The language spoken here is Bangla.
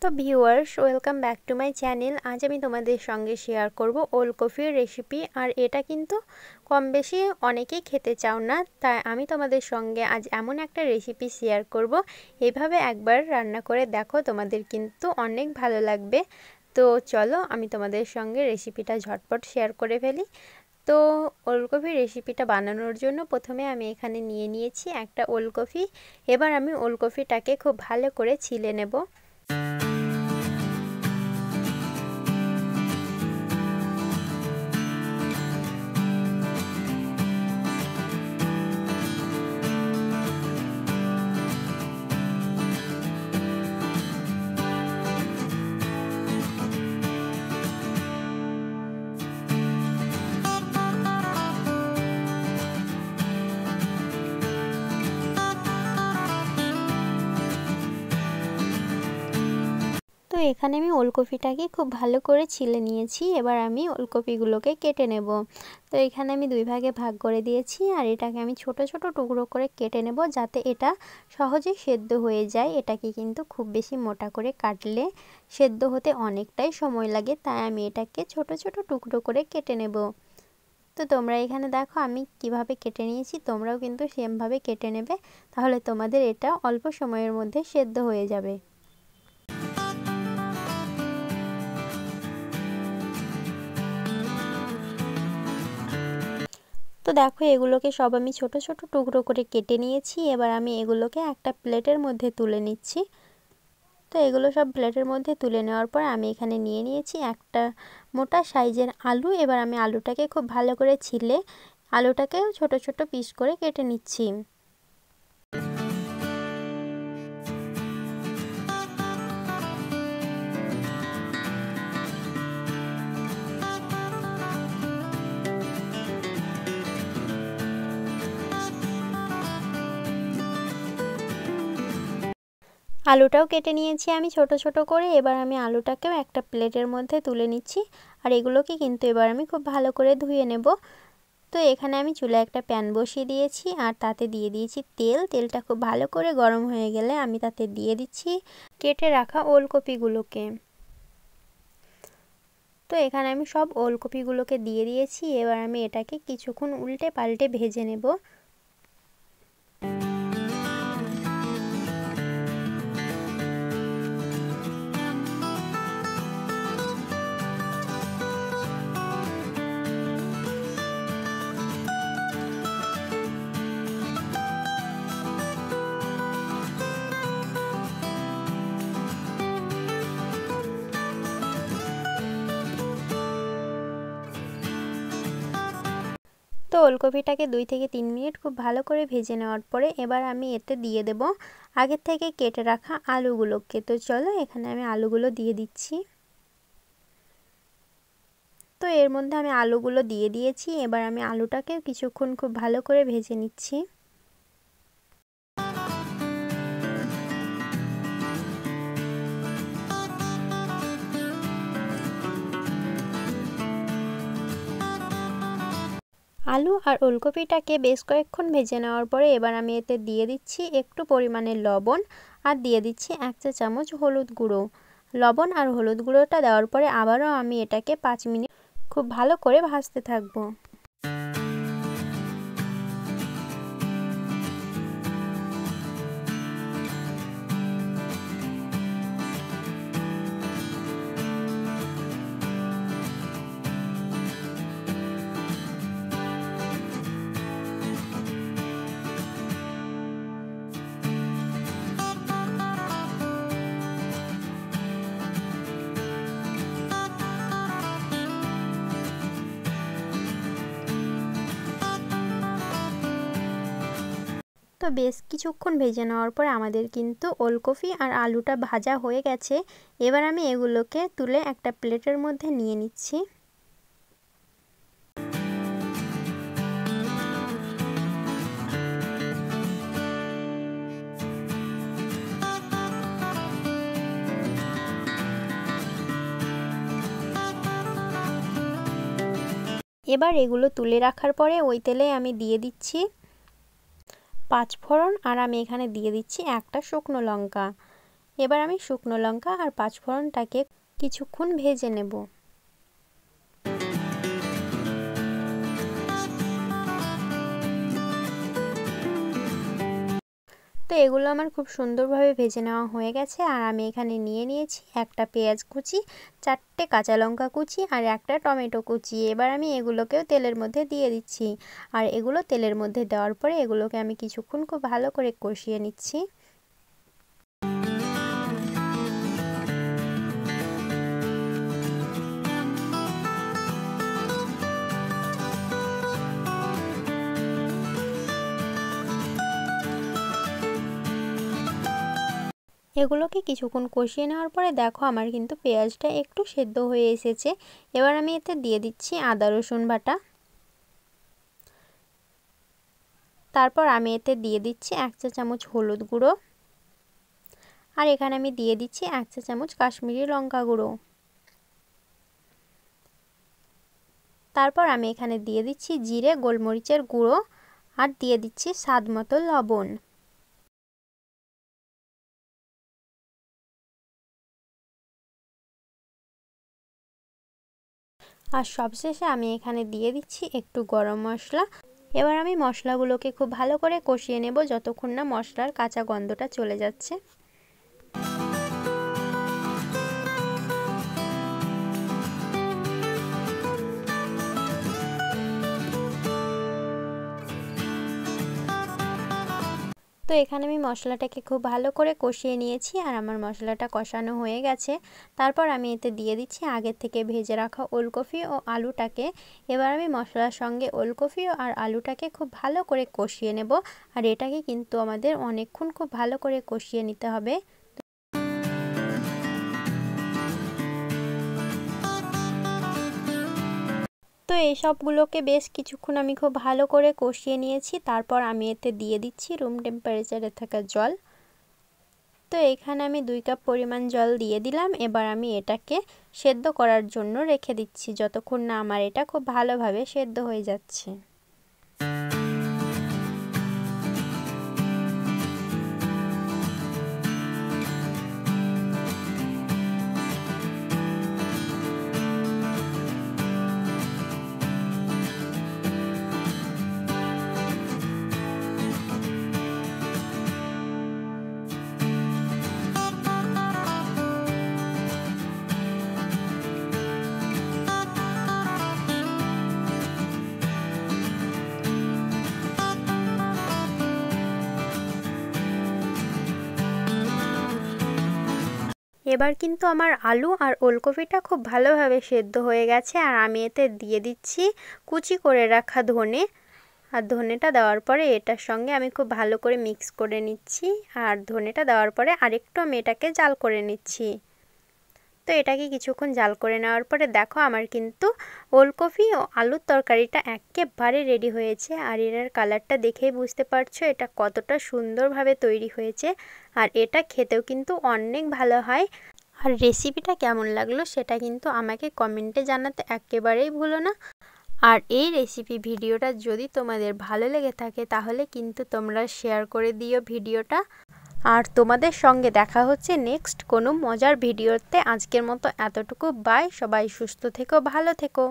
তো viewers, welcome back to my channel. আজ আমি তোমাদের সঙ্গে শেয়ার করব ওলকপির রেসিপি। আর এটা কিন্তু কম বেশি অনেকেই খেতে চাও না, তাই আমি তোমাদের সঙ্গে আজ এমন একটা রেসিপি শেয়ার করব। এইভাবে একবার রান্না করে দেখো, তোমাদের কিন্তু অনেক ভালো লাগবে। তো চলো আমি তোমাদের সঙ্গে রেসিপিটা ঝটপট শেয়ার করে ফেলি। তো ওলকপির রেসিপিটা বানানোর জন্য প্রথমে আমি এখানে নিয়ে নিয়েছি একটা ওলকপি। এবার আমি ওলকপিটাকে খুব ভালো করে ছিলে নেব। তো এখানে আমি ওলকপিটাকে খুব ভালো করে ছিলে নিয়েছি। এবার আমি ওলকপিগুলোকে কেটে নেব। তো এখানে আমি দুই ভাগে ভাগ করে দিয়েছি, আর এটাকে আমি ছোট ছোট টুকরো করে কেটে নেব, যাতে এটা সহজেই সেদ্ধ হয়ে যায়। এটাকে কিন্তু খুব বেশি মোটা করে কাটলে সেদ্ধ হতে অনেকটাই সময় লাগে, তাই আমি এটাকে ছোট ছোট টুকরো করে কেটে নেব। তো তোমরা এখানে দেখো আমি কিভাবে কেটে নিয়েছি, তোমরাও কিন্তু সেমভাবে কেটে নেবে, তাহলে তোমাদের এটা অল্প সময়ের মধ্যে সেদ্ধ হয়ে যাবে। তো দেখো এগুলোকে সব আমি ছোট ছোট টুকরো করে কেটে নিয়েছি। এবার আমি এগুলোকে একটা প্লেটের মধ্যে তুলে নিচ্ছি। তো এগুলো সব প্লেটের মধ্যে তুলে নেওয়ার পর আমি এখানে নিয়ে নিয়েছি একটা মোটা সাইজের আলু। এবার আমি আলুটাকে খুব ভালো করে ছিলে আলুটাকে ছোট ছোট পিস করে কেটে নিচ্ছি। আলুটাও কেটে নিয়েছি আমি ছোট ছোট করে। এবার আমি আলুটাকেও একটা প্লেটের মধ্যে তুলে নিচ্ছি। আর এগুলোকে কিন্তু এবার আমি খুব ভালো করে ধুয়ে নেব। তো এখানে আমি চুলায় একটা প্যান বসিয়ে দিয়েছি, আর তাতে দিয়ে দিয়েছি তেল। তেলটা খুব ভালো করে গরম হয়ে গেলে আমি তাতে দিয়ে দিচ্ছি কেটে রাখা ওলকপিগুলোকে। তো এখানে আমি সব ওলকপিগুলোকে দিয়ে দিয়েছি। এবার আমি এটাকে কিছুক্ষণ উল্টে পাল্টে ভেজে নেব। তো ওলকপিটাকে 2 থেকে 3 মিনিট খুব ভালো করে ভেজে নেওয়ার পরে এবার আমি এতে দিয়ে দেব আগের থেকে কেটে রাখা আলুগুলোকে। তো চলো এখানে আমি আলুগুলো দিয়ে দিচ্ছি। তো এর মধ্যে আমি আলুগুলো দিয়ে দিয়েছি। এবার আমি আলুটাকে কিছুক্ষণ খুব ভালো করে ভেজে নিচ্ছি। আলু আর ওলকপিটাকে বেশ কয়েকক্ষণ ভেজে নেওয়ার পরে এবার আমি এতে দিয়ে দিচ্ছি একটু পরিমাণে লবণ, আর দিয়ে দিচ্ছি 1 চা চামচ হলুদ গুঁড়ো। লবণ আর হলুদ গুঁড়োটা দেওয়ার পরে আবারও আমি এটাকে 5 মিনিট খুব ভালো করে ভাজতে থাকবো। তো বেশ কিছুক্ষণ ভেজে নেওয়ার পর আমাদের কিন্তু ওলকপি আর আলুটা ভাজা হয়ে গেছে। এবার আমি এগুলোকে তুলে একটা প্লেটের মধ্যে নিয়ে নিচ্ছি। এবার এগুলো তুলে রাখার পরে ওই তেলে আমি দিয়ে দিচ্ছি 5 ফোড়ন, আর আমি এখানে দিয়ে দিচ্ছি একটা শুকনো লঙ্কা। এবার আমি শুকনো লঙ্কা আর পাঁচফোড়নটাকে কিছুক্ষণ ভেজে নেব। তো এগুলো আমার খুব সুন্দরভাবে ভেজে নেওয়া হয়ে গেছে। আর আমি এখানে নিয়ে নিয়েছি একটা পেঁয়াজ কুচি, 4টে কাঁচা লঙ্কা কুচি আর একটা টমেটো কুচি। এবার আমি এগুলোকেও তেলের মধ্যে দিয়ে দিচ্ছি। আর এগুলো তেলের মধ্যে দেওয়ার পরে এগুলোকে আমি কিছুক্ষণ খুব ভালো করে কষিয়ে নিচ্ছি। এগুলোকে কিছুক্ষণ কষিয়ে নেওয়ার পরে দেখো আমার কিন্তু পেঁয়াজটা একটু সেদ্ধ হয়ে এসেছে। এবার আমি এতে দিয়ে দিচ্ছি আদা রসুন বাটা। তারপর আমি এতে দিয়ে দিচ্ছি 1 চা চামচ হলুদ গুঁড়ো। আর এখানে আমি দিয়ে দিচ্ছি 1 চা চামচ কাশ্মীরি লঙ্কা গুঁড়ো। তারপর আমি এখানে দিয়ে দিচ্ছি জিরে গোলমরিচের গুঁড়ো আর দিয়ে দিচ্ছি স্বাদ মতো লবণ। আর সবশেষে আমি এখানে দিয়ে দিচ্ছি একটু গরম মশলা। এবার আমি মশলাগুলোকে খুব ভালো করে কষিয়ে নেব যতক্ষণ না মশলার কাঁচা গন্ধটা চলে যাচ্ছে। তো এখানে আমি মশলাটাকে খুব ভালো করে কষিয়ে নিয়েছি আর আমার মশলাটা কষানো হয়ে গেছে। তারপর আমি এতে দিয়ে দিচ্ছি আগের থেকে ভেজে রাখা ওলকপি ও আলুটাকে। এবার আমি মশলার সঙ্গে ওলকপি আর আলুটাকে খুব ভালো করে কষিয়ে নেব। আর এটাকে কিন্তু আমাদের অনেকক্ষণ খুব ভালো করে কষিয়ে নিতে হবে। তো এই সবগুলোকে বেশ কিছুক্ষণ আমি খুব ভালো করে কষিয়ে নিয়েছি। তারপর আমি এতে দিয়ে দিচ্ছি রুম টেম্পারেচারে থাকা জল। তো এখানে আমি 2 কাপ পরিমাণ জল দিয়ে দিলাম। এবার আমি এটাকে সেদ্ধ করার জন্য রেখে দিচ্ছি যতক্ষণ না আমার এটা খুব ভালোভাবে সেদ্ধ হয়ে যাচ্ছে। এবার কিন্তু আমার আলু আর ওলকপিটা খুব ভালোভাবে সেদ্ধ হয়ে গেছে। আর আমি এতে দিয়ে দিচ্ছি কুচি করে রাখা ধনে। আর ধনেটা দেওয়ার পরে এটার সঙ্গে আমি খুব ভালো করে মিক্স করে নিচ্ছি। আর ধনেটা দেওয়ার পরে আরেকটু আমি এটাকে জাল করে নিচ্ছি। তো এটাকে কিছুক্ষণ জাল করে নেওয়ার পরে দেখো আমার কিন্তু ওলকপি ও আলুর তরকারিটা একেবারে রেডি হয়েছে। আর এটার কালারটা দেখেই বুঝতে পারছো এটা কতটা সুন্দরভাবে তৈরি হয়েছে। আর এটা খেতেও কিন্তু অনেক ভালো হয়। আর রেসিপিটা কেমন লাগলো সেটা কিন্তু আমাকে কমেন্টে জানাতে একেবারেই ভুলো না। আর এই রেসিপি ভিডিওটা যদি তোমাদের ভালো লেগে থাকে তাহলে কিন্তু তোমরা শেয়ার করে দিও ভিডিওটা। আর তোমাদের সঙ্গে দেখা হচ্ছে নেক্সট কোনো মজার ভিডিওতে। আজকের মতো এতটুকু, বাই। সবাই সুস্থ থেকো, ভালো থেকো।